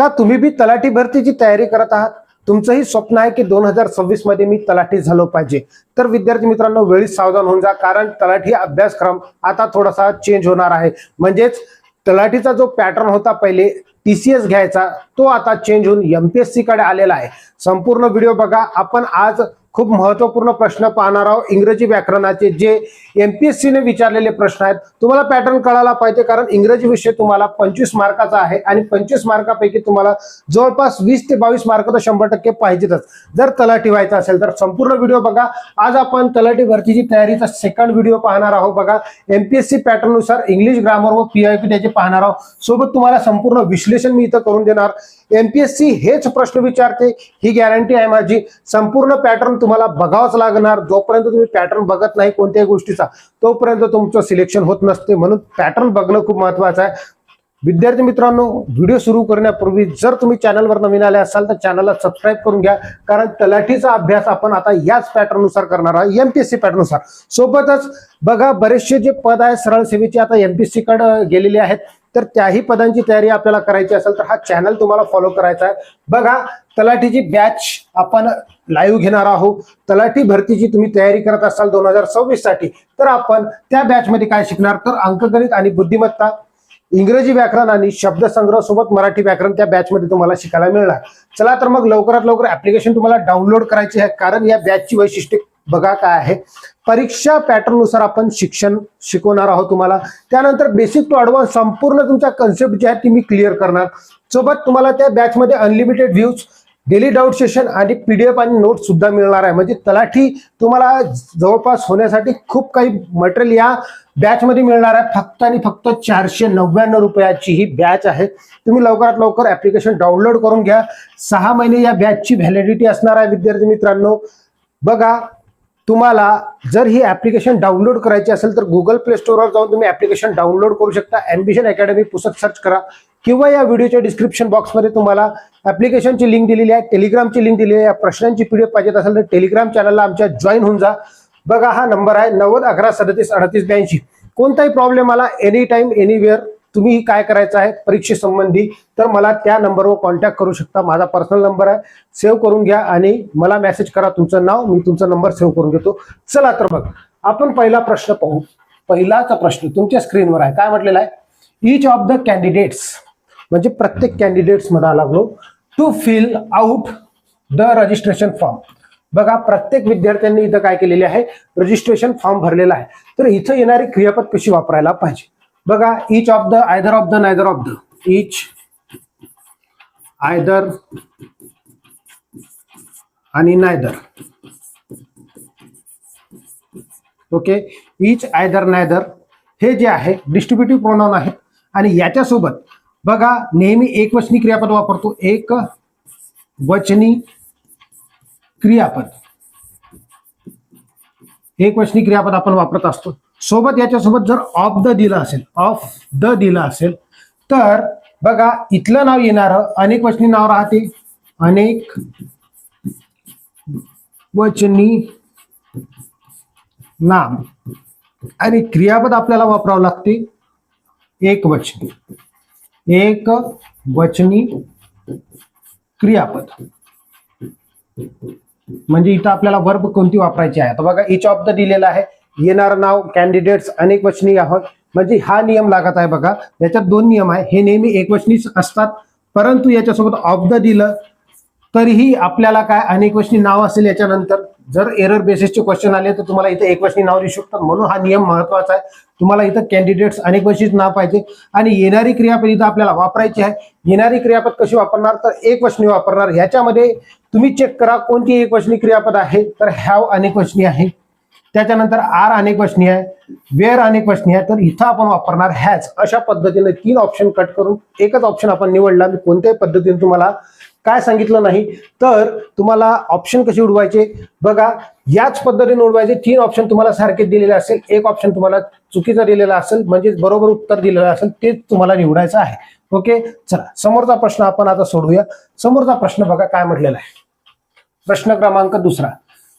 का तुम्ही बी तलाठी भरतीची तयारी करत आहात? तुमचंही स्वप्न आहे की 2026 मध्ये मी तलाठी झालो पाहिजे. तर विद्यार्थी मित्रांनो, वेळीच सावधान होऊन जा, कारण तलाठी अभ्यासक्रम आता थोडासा चेंज होणार आहे. म्हणजेच तलाठीचा जो पॅटर्न होता पहिले TCS घ्यायचा, तो आता चेंज होऊन MPSC कडे आलेला आहे. संपूर्ण व्हिडिओ बघा. आपण आज खूप महत्वपूर्ण प्रश्न पाहणार आहोत, इंग्रजी व्याकरणाचे, जे MPSC ने विचारलेले प्रश्न आहेत. तुम्हाला पॅटर्न कळायला पाहिजे, कारण इंग्रजी विषय तुम्हाला 25 मार्काचा आहे आणि 25 मार्कापैकी तुम्हाला जवळपास 20 ते 22 मार्क तर 100% पाहिजेतच जर तलाठी व्हायचं असेल तर. संपूर्ण व्हिडिओ बघा. आज आपण तलाठी भरतीची तयारीचा सेकंड व्हिडिओ पाहणार आहोत. बघा, MPSC पॅटर्न नुसार इंग्लिश ग्रामर व PIQ त्याचे पाहणार आहोत. सोबत तुम्हाला संपूर्ण विश्लेषण मी इथं करून देणार. MPSC हेच प्रश्न विचारते, ही गॅरंटी आहे माझी. संपूर्ण पॅटर्न तुम्हाला बघावंच लागणार. जोपर्यंत तुम्ही पॅटर्न बघत नाही कोणत्याही गोष्टीचा, तोपर्यंत तुमचं सिलेक्शन होत नसते. म्हणून पॅटर्न बघणं खूप महत्वाचं आहे. विद्यार्थी मित्रांनो, व्हिडिओ सुरू करण्यापूर्वी जर तुम्ही चॅनलवर नवीन आले असाल तर चॅनलला सबस्क्राईब करून घ्या, कारण तलाठीचा अभ्यास आपण आता याच पॅटर्न नुसार करणार आहोत, MPSC पॅटर्न नुसार. सोबतच बघा, बरेचसे जे पद आहे सरळ सेवेचे आता MPSC कडे गेलेले आहेत, तर त्याही पदांची तयारी आपल्याला करायची असेल तर हा चॅनल तुम्हाला फॉलो करायचा आहे. बघा, तलाठीची बॅच आपण लाईव्ह घेणार आहोत. तलाठी भरतीची तुम्ही तयारी करत असाल 2026 साठी, तर आपण त्या बॅचमध्ये काय शिकणार, तर अंकगणित आणि बुद्धिमत्ता, इंग्रजी व्याकरण आणि शब्दसंग्रह सोबत मराठी व्याकरण त्या बॅचमध्ये तुम्हाला शिकायला मिळणार. चला तर मग लवकरात लवकर ऍप्लिकेशन तुम्हाला डाउनलोड करायची आहे, कारण या बॅचची वैशिष्ट्ये बघा काय आहे. परीक्षा पॅटर्न नुसार आपण शिक्षण शिकवणार आहोत तुम्हाला. त्यानंतर बेसिक टू ॲडव्हान्स संपूर्ण तुमच्या कन्सेप्ट जी आहे ती मी क्लिअर करणार. सोबत तुम्हाला त्या बॅचमध्ये unlimited views, daily doubt session आणि PDF आणि नोट्स सुद्धा मिळणार आहे. म्हणजे तलाठी तुम्हाला जवळपास होण्यासाठी खूप काही मटेरियल या बॅचमध्ये मिळणार आहे. फक्त आणि फक्त 499 रुपयाची ही बॅच आहे. तुम्ही लवकरात लवकर ऍप्लिकेशन डाउनलोड करून घ्या. 6 महिने या बॅचची व्हॅलिडिटी असणार आहे. विद्यार्थी मित्रांनो, बघा, तुम्हाला जर ही ऍप्लिकेशन डाउनलोड करायची असेल तर गुगल प्ले स्टोरवर जाऊन तुम्ही ऍप्लिकेशन डाउनलोड करू शकता. ॲम्बिशन अकॅडमी पुस्तक सर्च करा, किंवा या व्हिडिओच्या डिस्क्रिप्शन बॉक्समध्ये तुम्हाला ऍप्लिकेशनची लिंक दिलेली आहे, टेलिग्रामची लिंक दिलेली आहे. प्रश्नांची PDF पाहिजे असेल तर टेलिग्राम चॅनलला आमच्या जॉईन होऊन जा. बघा, हा नंबर आहे 90 11 37 38 82. कोणताही प्रॉब्लेम आला, एनी टाइम एनिवेअर, तुम्ही काय करायचं आहे परीक्षेसंबंधी, तर मला त्या नंबरवर कॉन्टॅक्ट करू शकता. माझा पर्सनल नंबर आहे, सेव्ह करून घ्या आणि मला मेसेज करा तुमचं नाव, मी तुमचा नंबर सेव्ह करून घेतो. चला तर मग आपण पहिला प्रश्न पाहू. पहिलाचा प्रश्न तुमच्या स्क्रीनवर आहे. काय म्हटलेला आहे, ईच ऑफ द कॅन्डिडेट्स, म्हणजे प्रत्येक कॅन्डिडेट्स म्हणा लागलो, to fill out the registration form. बघा, प्रत्येक विद्यार्थ्यांनी इथं काय केलेले आहे, रजिस्ट्रेशन फॉर्म भरलेला आहे. तर इथं येणारी क्रियापद कशी वापरायला पाहिजे. बघा, each of the, either of the, neither of the. Each, either आणि neither. Okay, each, either, neither हे जे आहे डिस्ट्रीब्युटिव्ह प्रोनाउन आहेत. आणि याच्यासोबत बघा, नेहमी एकवचनी क्रियापद वापरतो. एक वचनी क्रियापद, एकवचनी क्रियापद आपण वापरत असतो. सोबत याच्यासोबत जर ऑफ द दिलं असेल, ऑफ द दिलं असेल, तर बघा, इथलं नाव येणारं अनेक वचनी नाव राहते. अनेक वचनी नाम आणि क्रियापद आपल्याला वापरावं लागते एक वचनी, एक वचनी क्रियापद. म्हणजे इथं आपल्याला वर्ब कोणती वापरायची आहे. तर बघा, इच ऑफ द दिलेला आहे, येणार नाव कॅन्डिडेट्स अनेक वचनी आहोत, म्हणजे हा नियम लागत आहे. बघा, याच्यात 2 नियम आहे. हे नेहमी एकवचनीच असतात, परंतु याच्यासोबत ऑफ द दिलं तरीही आपल्याला काय अनेक वचनी नाव असेल याच्यानंतर. जर एरर बेसिसचे क्वेश्चन आले तर तुम्हाला इथे एकवचनी नाव लिहू शकतात. म्हणून हा नियम महत्वाचा आहे. तुम्हाला इथं कॅन्डिडेट्स अनेक वचनीच नाव पाहिजे. आणि येणारी क्रियापद इथं आपल्याला वापरायची आहे. येणारी क्रियापद कशी वापरणार, तर एकवचनी वापरणार. ह्याच्यामध्ये तुम्ही चेक करा कोणती एकवचनी क्रियापद आहे, तर हॅव अनेक वचनी आहे. त्याच्यानंतर आर अनेक वचनी आहे, वेअर अनेक वचनी आहे. तर इथं आपण वापरणार हॅज. अशा पद्धतीने 3 ऑप्शन कट करून एकच ऑप्शन आपण निवडला. मी कोणत्याही पद्धतीने तुम्हाला काय सांगितलं नाही, तर तुम्हाला ऑप्शन कसे उडवायचे बघा, याच पद्धतीने उडवायचे. 3 ऑप्शन तुम्हाला सारखे दिलेले असेल, एक ऑप्शन तुम्हाला चुकीचा दिलेला असेल, म्हणजे बरोबर उत्तर दिलेलं असेल, तेच तुम्हाला निवडायचं आहे. ओके, चला समोरचा प्रश्न आपण आता सोडूया. समोरचा प्रश्न बघा काय म्हटलेला आहे. प्रश्न क्रमांक 2,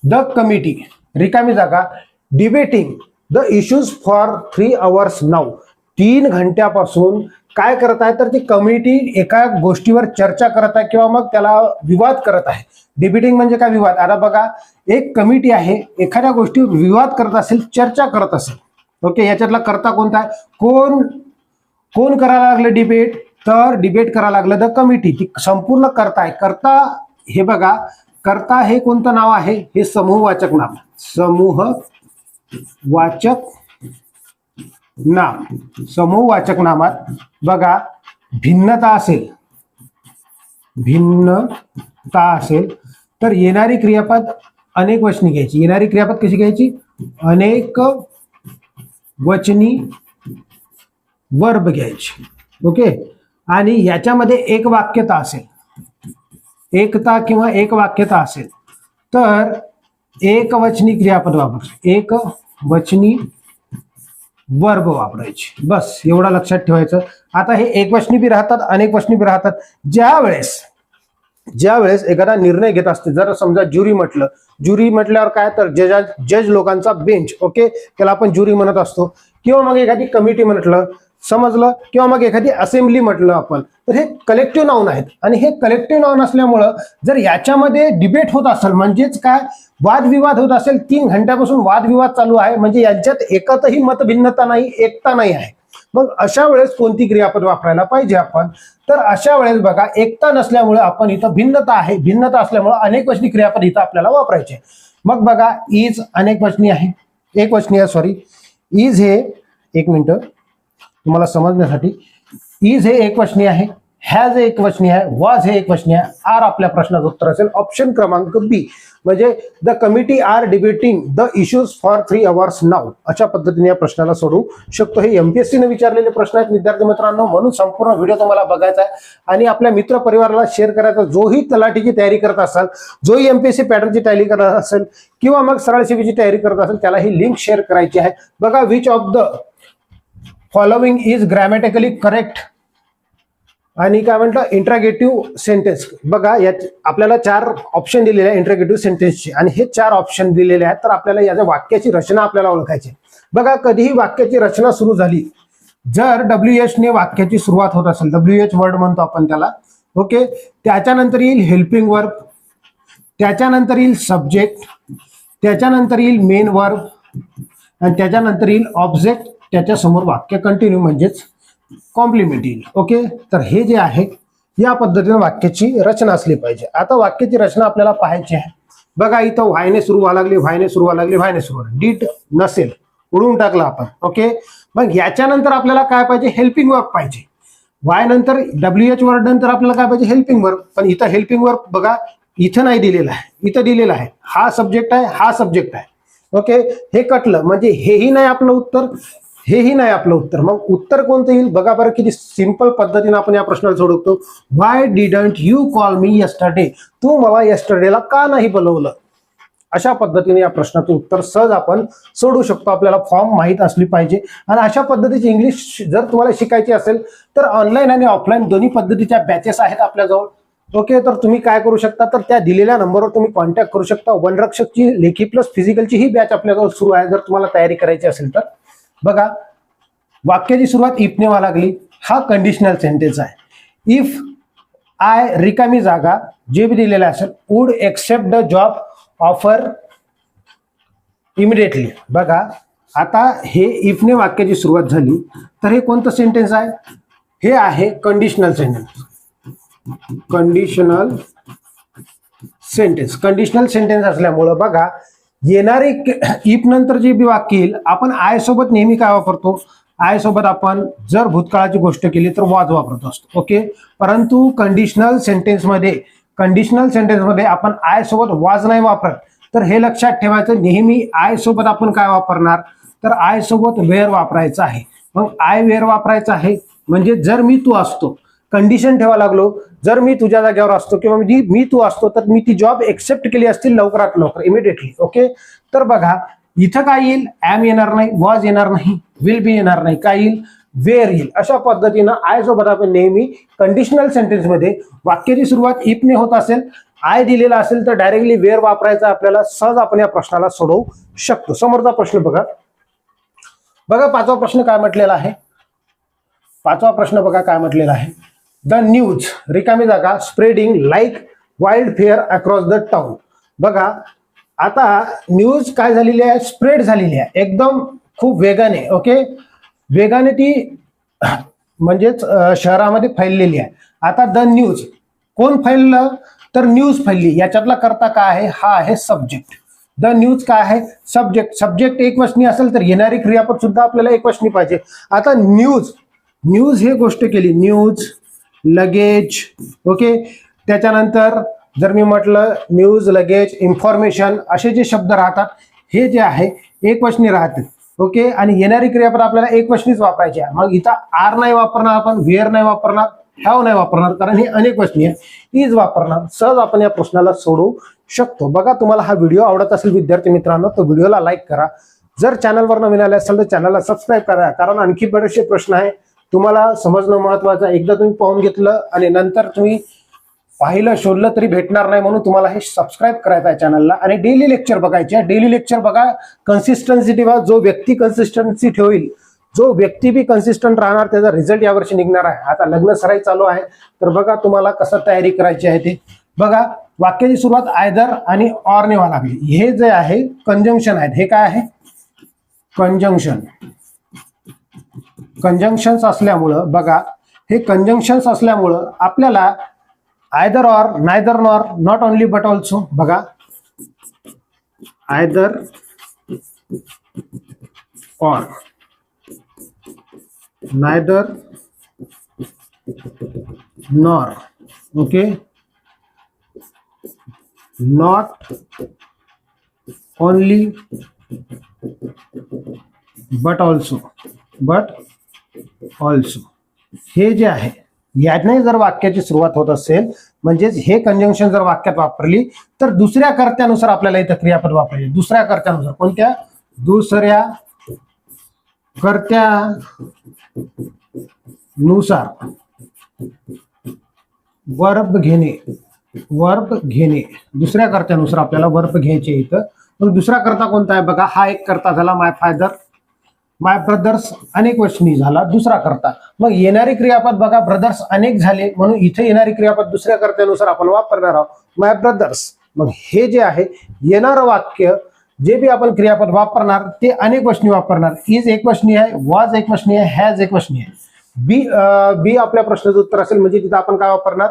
द कमिटी, रिकामी जागा, debating the issues for 3 hours now. 3 घंट्यापासून काय करत आहे तर ती कमिटी एका गोष्टीवर चर्चा करत आहे किंवा मग त्याला विवाद करत आहे. डिबेटिंग म्हणजे काय? विवाद. आता बघा, एक कमिटी आहे, एखाद्या गोष्टीवर विवाद करत असेल, चर्चा करत असेल. ओके, याच्यातला कर्ता कोणता आहे? कोण करायला लागलं डिबेट? तर डिबेट करायला लागलं द कमिटी. ती संपूर्ण कर्ता आहे. कर्ता हे बघा, कर्ता हे कोणतं नाव आहे? हे समूहवाचक नाम. समूहवाचक नाम. समूहवाचक नामात बघा, भिन्नता असेल तर येणारी क्रियापद अनेक वचनी घ्यायची. येणारी क्रियापद कशी घ्यायची? अनेक वचनी वर्ब घ्यायची. ओके, आणि याच्यामध्ये एक वाक्यता असेल, एकता किंवा एक वाक्यता असेल तर एक वचनी क्रियापद वापरायचं, एक वचनी वर्ब वापरायची. बस एवढा लक्षात ठेवायचं. आता हे एकवचनी बी राहतात, अनेक वचनी बी राहतात. ज्यावेळेस एखादा निर्णय घेत असते, जर समजा ज्युरी म्हटल्यावर काय तर जज लोकांचा बेंच. ओके, त्याला आपण ज्युरी म्हणत असतो. किंवा मग एखादी कमिटी म्हटलं, समजलं, किंवा मग एखादी असेंब्ली म्हटलं आपण, तर हे कलेक्टिव्ह नाऊन आहेत. आणि हे कलेक्टिव्ह नाऊन असल्यामुळं जर याच्यामध्ये डिबेट होत असेल, म्हणजेच काय, वादविवाद होत असेल, 3 घंट्यापासून वादविवाद चालू आहे, म्हणजे यांच्यात एकतही मतभिन्नता नाही, एकता नाही आहे, मग अशा वेळेस कोणती क्रियापद वापरायला पाहिजे आपण? तर अशा वेळेस बघा, एकता नसल्यामुळे आपण इथं भिन्नता आहे, भिन्नता असल्यामुळे अनेक वचनी क्रियापद इथं आपल्याला वापरायचे. मग बघा, इज अनेक वचनी आहे, एक वचनी आहे, सॉरी. इज हे, एक मिनिट तुम्हाला समजण्यासाठी, इज हे एक वचनी आहे, हॅज हे एक वचनी आहे, वॉज हे एक वचनी आहे. आर आपल्या प्रश्नाचं उत्तर असेल ऑप्शन क्रमांक बी. म्हणजे the committee are debating the issues for 3 hours now. अशा पद्धतीने या प्रश्नाला सोडवू शकतो. हे एमपीएससीने विचारलेले प्रश्न आहेत विद्यार्थी मित्रांनो, म्हणून संपूर्ण व्हिडिओ तुम्हाला बघायचा आहे आणि आपल्या मित्र परिवाराला शेअर करायचा. जोही तलाठीची तयारी करत असाल, जोही एमपीएससी पॅटर्नची तयारी करत असेल किंवा मग सरळ सेवेची तयारी करत असेल, त्याला ही लिंक शेअर करायची आहे. बघा, which of the following is grammatically correct आणि काय म्हटलं, इंट्रागेटिव्ह सेंटेन्स. बघा, यात आपल्याला 4 ऑप्शन दिलेले आहे इंट्रागेटिव्ह सेंटेन्सचे, आणि हे 4 ऑप्शन दिलेले आहेत. तर आपल्याला याच्या वाक्याची रचना आपल्याला ओळखायची. बघा, कधीही वाक्याची रचना सुरू झाली, जर WH ने वाक्याची सुरुवात होत असेल, WH वर्ड म्हणतो आपण त्याला. ओके, त्याच्यानंतर येईल हेल्पिंग वर्ब, त्याच्यानंतर येईल सब्जेक्ट, त्याच्यानंतर येईल मेन वर्ब, आणि त्याच्यानंतर येईल ऑब्जेक्ट, त्याच्यासमोर वाक्य कंटिन्यू म्हणजेच कॉम्प्लिमेंट येईल. ओके, तर हे जे आहे या पद्धतीने वाक्याची रचना असली पाहिजे. आता वाक्याची रचना आपल्याला पाहायची आहे. बघा, इथं व्हायने सुरू व्हायला लागली, व्हायने सुरू व्हायला लागली, व्हायने सुरू व्हायला, डीट नसेल, उडून टाकला आपण. ओके, मग याच्यानंतर आपल्याला काय पाहिजे? हेल्पिंग वर्ब पाहिजे. वाय नंतर WH वर्ड नंतर आपल्याला काय पाहिजे? Helping verb. पण इथं हेल्पिंग वर्ब बघा, इथं नाही दिलेला आहे, इथं दिलेला आहे. हा सब्जेक्ट आहे, हा सब्जेक्ट आहे. ओके, हे कटलं, म्हणजे हेही नाही आपलं उत्तर, हेही नाही आपलं उत्तर. मग उत्तर कोणतं येईल? बघा बरं, किती सिंपल पद्धतीने आपण या प्रश्नाला सोडवतो. Why didn't you call me yesterday? तू मला यस्टरडेला का नाही बोलवलं? अशा पद्धतीने या प्रश्नाचं उत्तर सहज आपण सोडू शकतो. आपल्याला फॉर्म माहीत असली पाहिजे. आणि अशा पद्धतीची इंग्लिश जर तुम्हाला शिकायची असेल तर ऑनलाईन आणि ऑफलाईन दोन्ही पद्धतीच्या बॅचेस आहेत आपल्याजवळ. ओके, तर तुम्ही काय करू शकता, तर त्या दिलेल्या नंबरवर तुम्ही कॉन्टॅक्ट करू शकता. वनरक्षकची लेखी प्लस फिजिकलची ही बॅच आपल्याजवळ सुरू आहे, जर तुम्हाला तयारी करायची असेल तर. बघा, वाक्याची सुरुवात इफने व्हायला लागली, हा कंडिशनल सेंटेन्स आहे. इफ आय, रिकामी जागा, जे बी दिलेलं असेल, would accept the job offer immediately. बघा, आता हे इफने वाक्याची सुरुवात झाली, तर हे कोणतं सेंटेन्स आहे? हे आहे conditional sentence. Conditional sentence, conditional sentence असल्यामुळं बघा, येणारे इफ नंतर जे बी वाक्य येईल, आपण आय सोबत नेहमी काय वापरतो? आय सोबत आपण जर भूतकाळाची गोष्ट केली तर वॉज वापरत असतो. ओके, परंतु कंडिशनल सेंटेन्समध्ये आपण आय सोबत वॉज नाही वापरत. तर हे लक्षात ठेवायचं, नेहमी आय सोबत आपण काय वापरणार? तर आय सोबत वेअर वापरायचं आहे. मग आय वेअर वापरायचं आहे, म्हणजे जर मी तू असतो, कंडिशन ठेवा लागलो, जर मी तुझ्या जागेवर असतो किंवा मी तू असतो तर मी ती जॉब एक्सेप्ट केली असतील लवकरात लवकर, इमिडिएटली. ओके, तर बघा, इथं काय येईल? ऍम येणार नाही, वॉज येणार नाही, विल बी येणार नाही, काय येईल? वेअर येईल. अशा पद्धतीनं आय सोबत आपण नेहमी कंडिशनल सेंटेन्स मध्ये वाक्याची सुरुवात इफने होत असेल, आय दिलेला असेल तर डायरेक्टली वेअर वापरायचा. आपल्याला सहज आपण या प्रश्नाला सोडवू शकतो. समोरचा प्रश्न बघा. बघा, 5वा प्रश्न काय म्हटलेला आहे? पाचवा प्रश्न बघा काय म्हटलेला आहे. द न्यूज रिकामी जागा spreading like wild fair across the town. बघा आता न्यूज काय झालेली आहे, स्प्रेड झालेली आहे एकदम खूप वेगाने. ओके, वेगाने ती म्हणजेच शहरामध्ये फैललेली आहे. आता द न्यूज कोण फैललं तर न्यूज फैलली. याच्यातला करता काय आहे, हा आहे सब्जेक्ट. द न्यूज काय आहे, सब्जेक्ट. सब्जेक्ट एक वचनी असेल तर येणारी क्रियापद सुद्धा आपल्याला एक वचनी पाहिजे. आता न्यूज हे गोष्ट केली, न्यूज लगेज. ओके, त्याच्यानंतर जर मी म्हटलं न्यूज लगेज इन्फॉर्मेशन असे जे शब्द राहतात हे जे आहे एक वचनी राहते. ओके, आणि येणारी क्रियापद आपल्याला एक वचनीच वापरायची आहे. मग इथं आर नाही वापरणार आपण, वेअर नाही वापरणार, हॅव नाही वापरणार, कारण हे अनेक वचनी आहे. इज वापरणार. सहज आपण या प्रश्नाला सोडवू शकतो. बघा तुम्हाला हा व्हिडिओ आवडत असेल विद्यार्थी मित्रांनो तर व्हिडिओला लाईक करा. जर चॅनलवर नवीन आले असेल तर चॅनलला सबस्क्राईब करा, कारण आणखी बरेचसे प्रश्न आहे तुम्हाला समजणं महत्वाचं आहे. एकदा तुम्ही पाहून घेतलं आणि नंतर तुम्ही पाहिलं शोधलं तरी भेटणार नाही, म्हणून तुम्हाला हे सबस्क्राईब करायचं आहे चॅनलला. आणि डेली लेक्चर बघायचे. डेली लेक्चर बघा, कन्सिस्टन्सी ठेवा. जो व्यक्ती कन्सिस्टन्सी ठेवील, जो व्यक्ती बी कन्सिस्टंट राहणार त्याचा रिझल्ट यावर्षी निघणार आहे. आता लग्न सराई चालू आहे तर बघा तुम्हाला कसं तयारी करायची आहे ते बघा. वाक्याची सुरुवात आयदर आणि ऑरने व्हावी लागली. हे जे आहे कंजंक्शन आहेत. हे काय आहे, कंजंक्शन. कंजंक्शन्स असल्यामुळं बघा, हे कंजंक्शन्स असल्यामुळं आपल्याला either or, neither nor, not only but also. बघा either or, neither nor, okay, not only but also, हे जे आहे याने जर वाक्याची सुरुवात होत असेल म्हणजेच हे कंजंक्शन जर वाक्यात वापरली तर दुसऱ्या कर्त्यानुसार आपल्याला इथं क्रियापद वापरायचे. दुसऱ्या कर्त्यानुसार. कोणत्या, दुसऱ्या कर्त्यानुसार वर्ब घेणे. दुसऱ्या कर्त्यानुसार आपल्याला वर्ब घ्यायचे इथं. मग दुसरा कर्ता कोणता आहे बघा, हा एक कर्ता झाला माय फादर, माय ब्रदर्स अनेक वचनी झाला दुसरा कर्ता. मग येणारी क्रियापद बघा, ब्रदर्स अनेक झाले म्हणून इथे येणारी क्रियापद दुसऱ्या कर्त्यानुसार आपण वापरणार आहोत, माय ब्रदर्स. मग हे जे आहे येणारं वाक्य जे बी आपण क्रियापद वापरणार ते अनेक वचनी वापरणार. इज एक वचनी आहे, वॉज एक वचनी आहे, हॅज एक वचनी आहे. बी आपल्या प्रश्नाचं उत्तर असेल म्हणजे तिथं आपण काय वापरणार,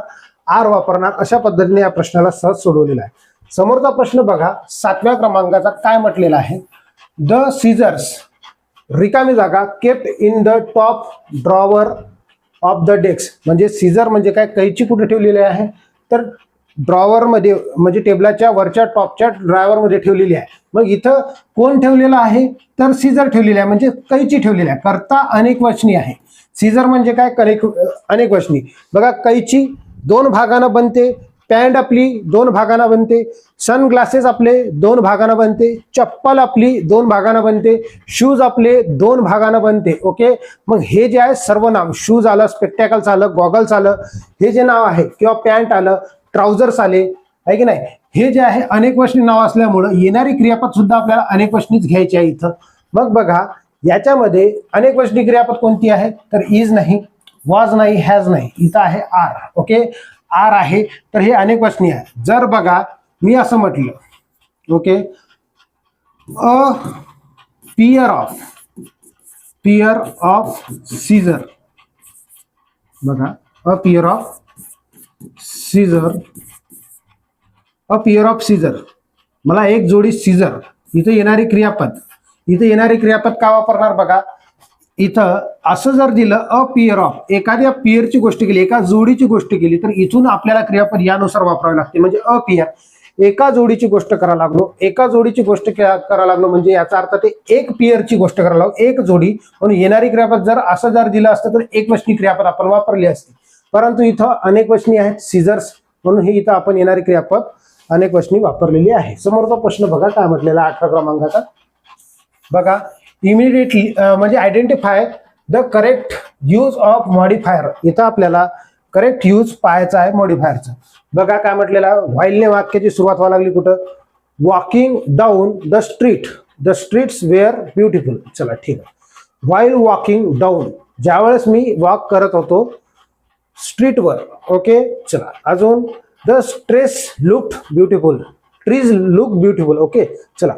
आर वापरणार. अशा पद्धतीने या प्रश्नाला सहज सोडवलेला आहे. समोरचा प्रश्न बघा 7व्या क्रमांकाचा काय म्हटलेला आहे, द सीझर्स रिकामी जागा kept in the top drawer of the desk. म्हणजे सीझर म्हणजे काय, कैची कुठे ठेवलेली आहे तर ड्रॉवर मध्ये, म्हणजे टेबलाच्या वरच्या टॉपच्या ड्रायव्हर मध्ये ठेवलेली आहे. मग इथं कोण ठेवलेलं आहे तर सीझर ठेवलेली आहे, म्हणजे कैची ठेवलेली आहे. कर्ता अनेक वचनी आहे. सीझर म्हणजे काय, अनेक वचनी. बघा कैची 2 भागानं बनते, पॅन्ट आपली 2 भागानं बनते, सनग्लासेस आपले 2 भागानं बनते, चप्पल आपली 2 भागानं बनते, शूज आपले 2 भागानं बनते. ओके, मग हे जे आहे सर्वनाम, शूज आलं, स्पेक्टॅकल्स आलं, गॉगल्स आलं, हे जे नाव आहे किंवा पॅन्ट आलं, ट्राउझर्स आले, आहे की नाही, हे जे आहे अनेक वचनी नाव असल्यामुळं येणारी क्रियापद सुद्धा आपल्याला अनेक वचनीच घ्यायची आहे इथं. मग बघा याच्यामध्ये अनेक वचनी क्रियापद कोणती आहे तर इज नाही, वॉज नाही, हॅज नाही, इथं आहे आर. ओके, आर आहे तर हे अनेक वचनी आहे. जर बघा मी असं म्हटलं, okay, a pair of scissor. बघा अ पियर ऑफ सीझर, मला एक जोडी सीझर. इथे येणारी क्रियापद का वापरणार बघा, इथं असं जर दिलं अ पियर ऑफ, एखाद्या पियरची गोष्ट केली, एका जोडीची गोष्ट केली तर इथून आपल्याला क्रियापद यानुसार वापरावे लागते. म्हणजे अ पियर, एका जोडीची गोष्ट करायला लागलो, म्हणजे याचा अर्थ ते एक पियरची गोष्ट करायला लागलो, एक जोडी. म्हणून येणारी क्रियापद जर असं जर दिलं असतं तर एक वचनी क्रियापद आपण वापरली असती, परंतु इथं अनेक वचनी आहेत सीझर्स, म्हणून हे इथं आपण येणारी क्रियापद अनेक वचनी वापरलेली आहे. समोरचा प्रश्न बघा काय म्हटलेला 8व्या क्रमांकाचा. बघा इमिडिएटली म्हणजे identify the correct use of modifier. इथं आपल्याला करेक्ट यूज पाहायचा आहे मॉडिफायरचं. बघा काय म्हटलेला, व्हाईलने वाक्याची सुरुवात व्हायला लागली कुठं, walking down the streets were beautiful. चला ठीक आहे. व्हाईल वॉकिंग डाऊन, ज्यावेळेस मी वॉक करत होतो स्ट्रीटवर. ओके चला अजून, the streets looked beautiful, trees look beautiful. Okay चला,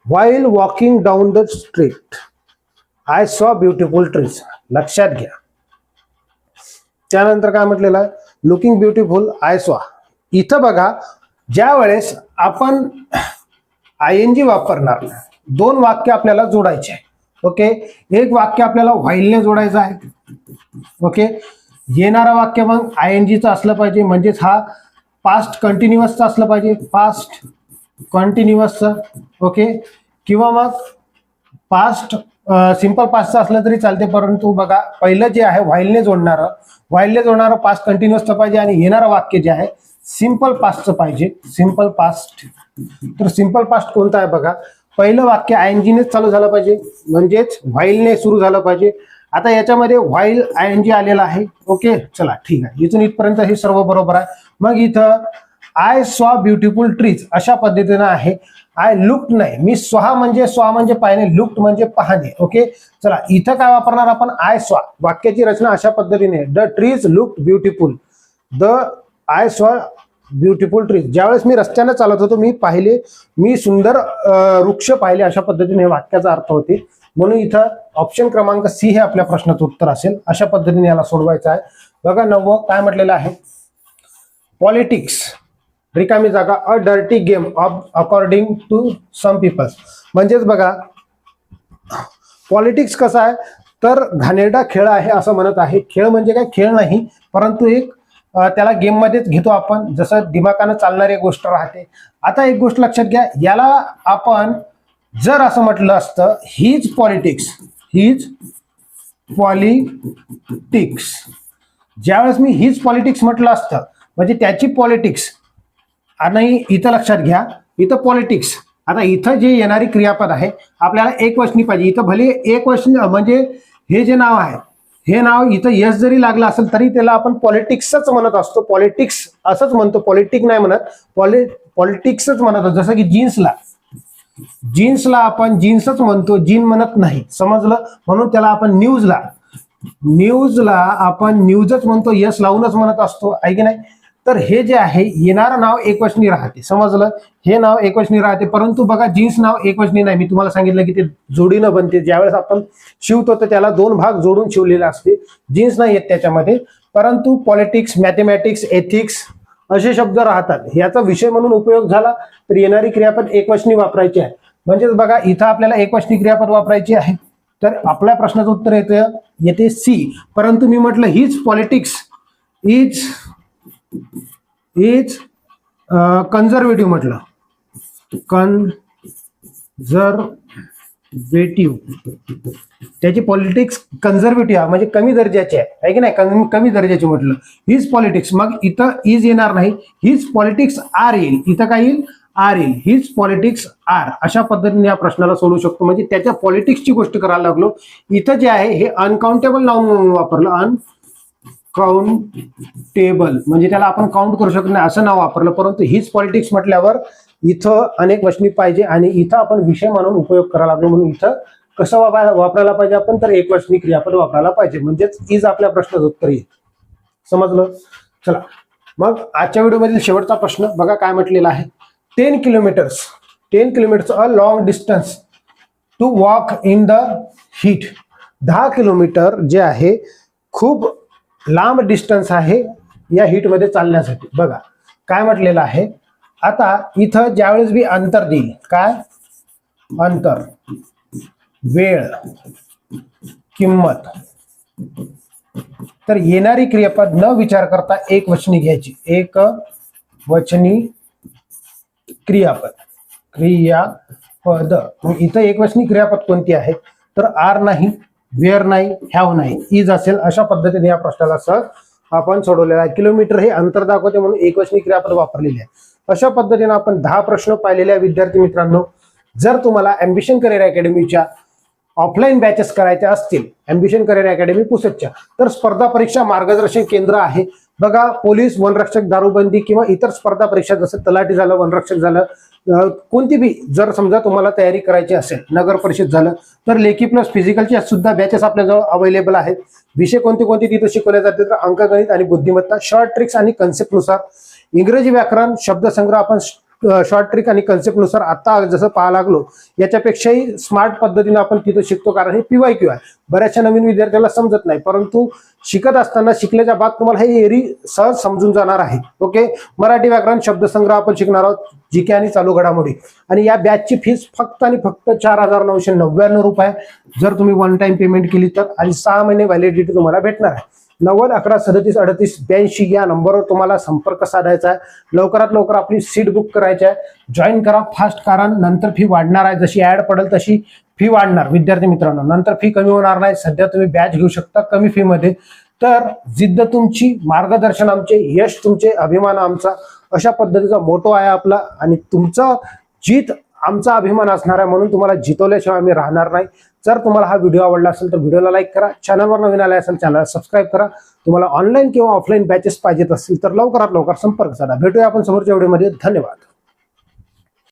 while walking down the street I saw beautiful trees, लक्षात घ्या. त्यानंतर काय म्हटलेलं आहे, लुकिंग ब्युटिफुल आय सॉ. इथं बघा, ज्या वेळेस आपण ING वापरणार, दोन वाक्य आपल्याला जोडायचे. ओके, एक वाक्य आपल्याला व्हाईलने जोडायचं आहे. ओके, येणारं वाक्य मग INGचं असलं पाहिजे, म्हणजेच हा पास्ट कंटिन्युअसचं असलं पाहिजे, पास्ट कंटिन्युअसचं. ओके, किंवा मग पास्ट सिंपल पास्टचं असलं तरी चालते, परंतु बघा पहिलं जे आहे व्हाईलने जोडणारं पास्ट कंटिन्युअसचं पाहिजे आणि येणारं वाक्य जे आहे सिंपल पास्टचं पाहिजे, सिंपल पास्ट. तर सिंपल पास्ट कोणतं आहे बघा, पहिलं वाक्य INGनेच चालू झालं पाहिजे, म्हणजेच व्हाईलने सुरू झालं पाहिजे. आता याच्यामध्ये व्हाईल ING आलेला आहे. ओके चला ठीक आहे, इथून इथपर्यंत हे सर्व बरोबर आहे. मग इथं आय सॉ ब्युटिफुल ट्रीज अशा पद्धतीनं आहे. आय लुक्ड नाही, मी स्वा म्हणजे पाहणे, लुक्ड म्हणजे पाहणे. ओके चला, इथं काय वापरणार आपण, आय सॉ. वाक्याची रचना अशा पद्धतीने, the trees looked beautiful, the I saw beautiful trees. ज्यावेळेस मी रस्त्याने चालत होतो, मी सुंदर वृक्ष पाहिले, अशा पद्धतीने वाक्याचा अर्थ होते. म्हणून इथं ऑप्शन क्रमांक C हे आपल्या प्रश्नाचं उत्तर असेल. अशा पद्धतीने याला सोडवायचं आहे. बघा 9 काय म्हटलेलं आहे, पॉलिटिक्स रिकामी जागा, a dirty game of according to some peoples. म्हणजेच बघा पॉलिटिक्स कसं आहे तर घाणेरडा खेळ आहे असं म्हणत आहे. खेळ म्हणजे काय, खेळ नाही, परंतु एक त्याला गेम मध्येच घेतो आपण, जसं दिमागानं चालणारी गोष्ट राहते. आता एक गोष्ट लक्षात घ्या, याला आपण जर असं म्हटलं असतं हीच पॉलिटिक्स, ज्यावेळेस मी हीच पॉलिटिक्स म्हटलं असतं म्हणजे त्याची पॉलिटिक्स. आणि इथं लक्षात घ्या, इथं पॉलिटिक्स. आता इथं जे येणारी क्रियापद आहे आपल्याला एकवचनी पाहिजे. इथं भले एकवचनी म्हणजे हे जे नाव आहे, हे नाव इथं यस जरी लागलं असेल तरी त्याला आपण पॉलिटिक्सच म्हणत असतो, पॉलिटिक्स असंच म्हणतो, पॉलिटिक नाही म्हणत, पॉलिटिक्सच म्हणत असतो. जसं की जीन्सला आपण जीन्सच म्हणतो, जीन म्हणत नाही, समजलं. म्हणून त्याला आपण न्यूजला आपण न्यूजच म्हणतो, यस लावूनच म्हणत असतो, आहे की नाही. तर हे जे आहे येणारं नाव एकवचनी राहते, समजलं. हे नाव एकवचनी राहते, परंतु बघा जीन्स नाव एकवचनी नाही. मी तुम्हाला सांगितलं की ते जोडीनं बनते. ज्यावेळेस आपण शिवतो तर त्याला 2 भाग जोडून शिवलेला असते, जीन्स नाही येत त्याच्यामध्ये. परंतु पॉलिटिक्स, मॅथमॅटिक्स, एथिक्स असे शब्द राहतात. याचा विषय म्हणून उपयोग झाला तर येणारी क्रियापद एकवचनी वापरायची आहे. म्हणजेच बघा इथं आपल्याला एकवचनी क्रियापद वापरायची आहे. तर आपल्या प्रश्नाचं उत्तर येते C. परंतु मी म्हटलं हीच पॉलिटिक्स इज कन्झर्वेटिव्ह, म्हटलं कन्झर्वेटिव्ह, त्याची पॉलिटिक्स कन्झर्वेटिव्ह म्हणजे कमी दर्जाची आहे की नाही, कमी दर्जाची म्हटलं. हीच पॉलिटिक्स, मग इथं इज येणार नाही, हीच पॉलिटिक्स आर येईल. इथं काय येईल, आर येईल, हीच पॉलिटिक्स आर. अशा पद्धतीने या प्रश्नाला सोडू शकतो. म्हणजे त्याच्या पॉलिटिक्सची गोष्ट करायला लागलो. इथं जे आहे हे अनकाउंटेबल नाउन म्हणून वापरलं, अनकाउंटेबल म्हणजे त्याला आपण काउंट करू शकत नाही असं नाव वापरलं. परंतु हीच पॉलिटिक्स म्हटल्यावर इथं अनेक वचनी पाहिजे आणि इथं आपण विषय म्हणून उपयोग करायला लागलो. म्हणून इथं कसं वापरायला पाहिजे आपण, तर एकवचनी क्रियापद वापरायला पाहिजे. म्हणजेच इज आपल्या प्रश्नाचं उत्तर येईल, समजलं. चला मग आजच्या व्हिडिओमधील शेवटचा प्रश्न बघा काय म्हटलेला आहे. 10 kilometres a long distance to walk in the heat. 10 kilometre जे आहे खूप लांब डिस्टन्स आहे या हीटमध्ये चालण्यासाठी. बघा काय म्हटलेलं आहे. आता इथं ज्यावेळेस मी अंतर देईल, काय अंतर, वेळ, किंमत, तर येणारी क्रियापद न विचार करता एक वचनी घ्यायची, एक वचनी क्रियापद. मग इथं एक वचनी क्रियापद कोणती आहे तर आर नाही, वेअर नाही, हॅव नाही, इज असेल. अशा पद्धतीने या प्रश्नाला सहज आपण सोडवलेला आहे. किलोमीटर हे अंतर दाखवते म्हणून एकवचनी क्रियापद वापरलेली आहे. अशा पद्धतीने आपण 10 प्रश्न पाहिलेले आहे. विद्यार्थी मित्रांनो, जर तुम्हाला ॲम्बिशन करिअर अकॅडमीच्या ऑफलाईन बॅचेस करायच्या असतील, ॲम्बिशन करिअर अकॅडमी पुसदच्या, तर स्पर्धा परीक्षा मार्गदर्शन केंद्र आहे. बघा, पोलीस, वनरक्षक, दारूबंदी किंवा इतर स्पर्धा परीक्षा जसं तलाठी झालं, वनरक्षक झालं, कोणती बी जर समजा तुम्हाला तयारी करायची असेल, नगर परिषद झालं, तर लेखी प्लस फिजिकलच्या सुद्धा बॅचेस आपल्याजवळ अवेलेबल आहेत. विषय कोणते कोणते तिथे शिकवले जाते तर अंकगणित आणि बुद्धिमत्ता, शॉर्ट ट्रिक्स आणि कन्सेप्टनुसार, इंग्रजी व्याकरण, शब्दसंग्रह आपण शॉर्ट ट्रिक आणि कन्सेप्टनुसार आता जसं पाहायला लागलो याच्यापेक्षाही स्मार्ट पद्धतीने आपण तिथं शिकतो, कारण हे PYQ आहे. बऱ्याचशा नवीन विद्यार्थ्याला समजत नाही, परंतु शिकत असताना शिकल्याच्या बाद तुम्हाला हे एरी सहज समजून जाणार आहे. ओके, मराठी व्याकरण, शब्दसंग्रह आपण शिकणार आहोत, GK आणि चालू घडामोडी. आणि या बॅचची फीस फक्त आणि फक्त 4,999 रुपये जर तुम्ही वन टाइम पेमेंट केली तर, आणि 6 महिने व्हॅलिडिटी तुम्हाला भेटणार आहे. 9011373882 या नंबरवर तुम्हाला संपर्क साधायचा आहे. लवकरात लवकर आपली सीट बुक करायची आहे. जॉईन करा फास्ट, कारण नंतर फी वाढणार आहे. जशी ऍड पडेल तशी फी वाढणार विद्यार्थी मित्रांनो, नंतर फी कमी होणार नाही. सध्या तुम्ही बॅच घेऊ शकता कमी फी मध्ये. तर जिद्द तुमची, मार्गदर्शन आमचे, यश तुमचे, अभिमान आमचा, अशा पद्धतीचा मोटो आहे आपला. आणि तुमचं जीत आमचा अभिमान असणार आहे, म्हणून तुम्हाला जितवल्याशिवाय आम्ही राहणार नाही. जर तुम्हाला हा व्हिडिओ आवडला असेल तर व्हिडिओला लाईक करा, चॅनलवर नवीन आले असेल चॅनलला सबस्क्राईब करा. तुम्हाला ऑनलाईन किंवा ऑफलाईन बॅचेस पाहिजेत असतील तर लवकरात लवकर संपर्क साधा. भेटूया आपण समोरच्या व्हिडिओमध्ये. धन्यवाद.